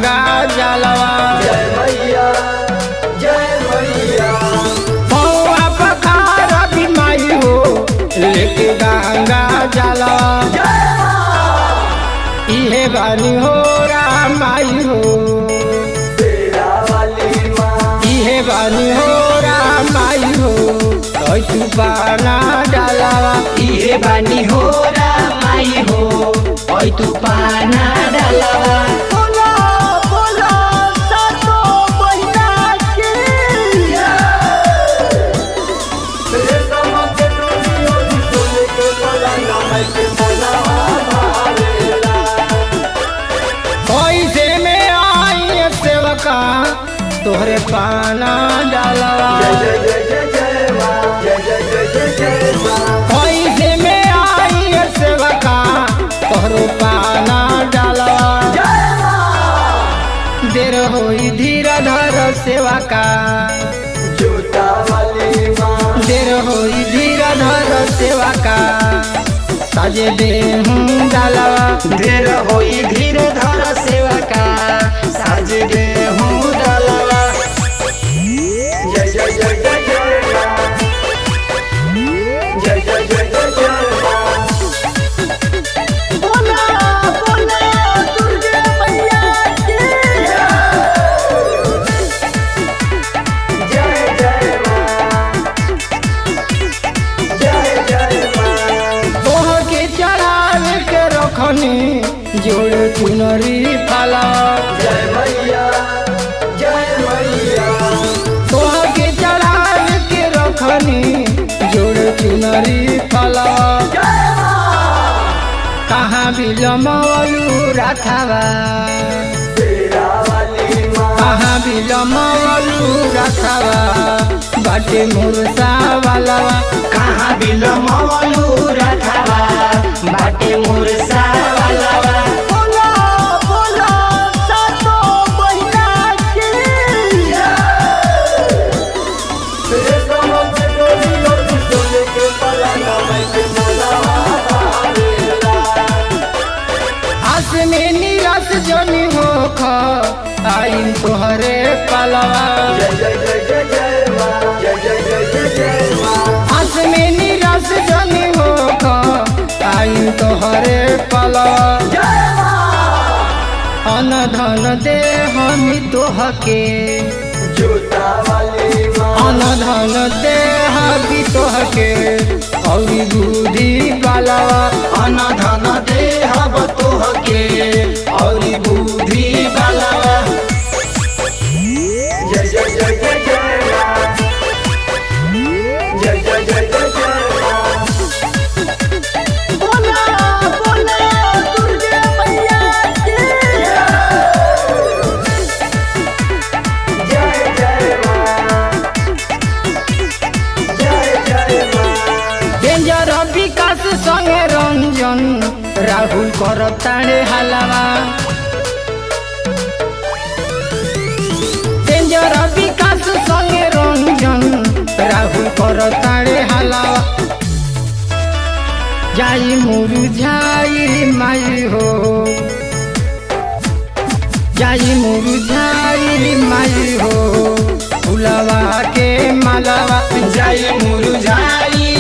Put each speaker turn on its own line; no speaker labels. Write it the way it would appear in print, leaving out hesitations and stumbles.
गंगा जलवा
जय मैया जय मैया
पौआ पखार भी माई हो लेके गंगा जलवा इहे बानी हो रामाई हो
तेरा वाली माँ
इहे बानी हो रामाई हो ओइ तू पाना डालवा
इहे बानी हो रामाई हो ओइ तू पाना डालवा
बोला बोला सातो महीना की तेरे समझ डोलियों की सोने के पलंग में के बोला भारेला
कैसे में आई सेवका तोहरे पाना डालवा
जय जय जय जय जय माँ जय जय जय जय जय माँ
कैसे में आई सेवका तोहरो पाना डालवा
जय माँ
देर होई धीरा धर सेवका
जूता वाली माँ
देर होई धीरा धर सेवका साजे दे डालवा
देर होई धीरे धर सेवका साज दे हूँ डालवा
जय जय जय जय जय माँ जय जय जय जय जय माँ बोला बोला दुर्गे मैया की जय जय माँ जय जय माँ
तोह के चढ़ाव के रखनी जोड़ चुनरी फला
जय मैया जय मैया
तोह के चढ़ाव के रखनी जोड़ चुनरी फला
जय माँ
कहाँ बिलमलू राथावा
तेरा वाली माँ
कहाँ बिलमलू राथावा बाटे मुरसा वालावा
कहाँ बिलमलू रथवा बाटे मुरसा वालावा
बोला बोला सातो महीना की तेरे समझ डोलियों की सोने के पलंग में के बोला भारेला
आस में निराश जनी हो आई तोहरे पलवा
जय जय जय जय जय माँ जय जय जय जय जय माँ
आस में निराश जनी हो आई तोहरे पलवा
जय माँ
अन धन दे हमी तोहके
जूता वाली माँ
अन धन दे हमी तोहके औरी बुद्धि वालावा
अन धन दे हब तोहके औरी बुद्धि वालावा
जय जय जय जय जय माँ जय जय जय जय जय माँ बोला बोला दुर्गे मैया की जय जय माँ जय जय माँ
डेंजर विकास संगे रंजन राहुल कर ताड़े हलावा डेंजर विकास संगे रंजन राहुल कर ताड़े हलावा जाई मुरझाई माई हो जाई मुरझाई माई हो फुलवा के मालावा
जय मुरझाई